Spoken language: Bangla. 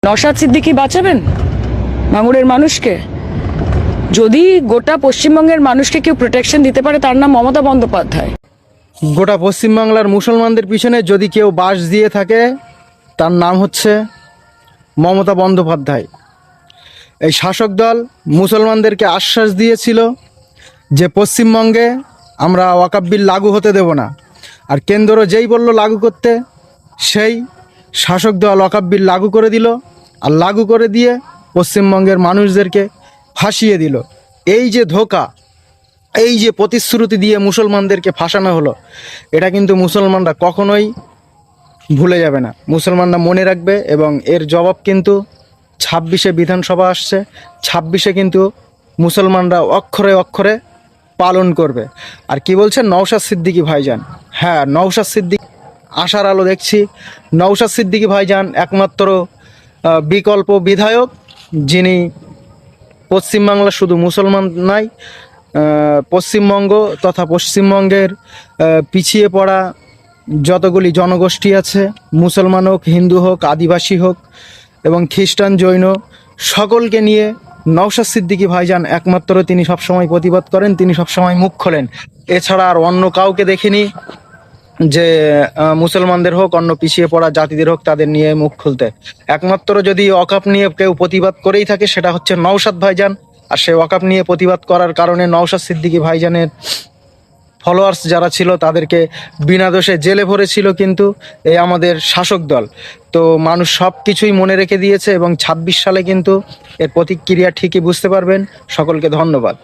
নওশাদ সিদ্দিকী বাঁচাবেন ভাঙড়ের মানুষকে? যদি গোটা পশ্চিমবঙ্গের মানুষকে কেউ প্রোটেকশন দিতে পারে তার নাম মমতা বন্দ্যোপাধ্যায়। গোটা পশ্চিমবাংলার মুসলমানদের পিছনে যদি কেউ বাঁশ দিয়ে থাকে তার নাম হচ্ছে মমতা বন্দ্যোপাধ্যায়। এই শাসক দল মুসলমানদেরকে আশ্বাস দিয়েছিল যে পশ্চিমবঙ্গে আমরা ওয়াকফ বিল লাগু হতে দেব না, আর কেন্দ্র যেই বলল লাগু করতে, সেই শাসক দল ওয়াকফ বিল লাগু করে দিল, আর লাগু করে দিয়ে পশ্চিমবঙ্গের মানুষদেরকে ফাঁসিয়ে দিল। এই যে ধোঁকা, এই যে প্রতিশ্রুতি দিয়ে মুসলমানদেরকে ফাঁসানো হলো, এটা কিন্তু মুসলমানরা কখনোই ভুলে যাবে না, মুসলমানরা মনে রাখবে। এবং এর জবাব কিন্তু 26-এ বিধানসভা আসছে, 26-এ কিন্তু মুসলমানরা অক্ষরে অক্ষরে পালন করবে। আর কি বলছেন নওশাদ সিদ্দিকী ভাইজান? হ্যাঁ, নওশাদ সিদ্দিকী আশার আলো দেখছি। নওশাদ সিদ্দিকী ভাইজান একমাত্র বিকল্প বিধায়ক, যিনি পশ্চিমবাংলা শুধু মুসলমান নাই, পশ্চিমবঙ্গ তথা পশ্চিমবঙ্গের পিছিয়ে পড়া যতগুলি জনগোষ্ঠী আছে, মুসলমান হোক, হিন্দু হোক, আদিবাসী হোক এবং খ্রিস্টান, জৈন, সকলকে নিয়ে নওশাদ সিদ্দিকী ভাইজান একমাত্র তিনি সবসময় প্রতিবাদ করেন, তিনি সবসময় মুখ খোলেন। এছাড়া আর অন্য কাউকে দেখিনি যে মুসলমানদের হোক, অন্য পিছিয়ে পড়া জাতিদের হোক, তাদের নিয়ে মুখ খুলতে। একমাত্র যদি ওয়াকফ নিয়ে কেউ প্রতিবাদ করেই থাকে সেটা হচ্ছে নওশাদ ভাইজান। আর সেই ওয়াকফ নিয়ে প্রতিবাদ করার কারণে নওশাদ সিদ্দিকী ভাইজানের ফলোয়ার্স যারা ছিল তাদেরকে বিনা দোষে জেলে ভরেছিল কিন্তু এই আমাদের শাসক দল। তো মানুষ সব কিছুই মনে রেখে দিয়েছে এবং 26 সালে কিন্তু এর প্রতিক্রিয়া ঠিকই বুঝতে পারবেন। সকলকে ধন্যবাদ।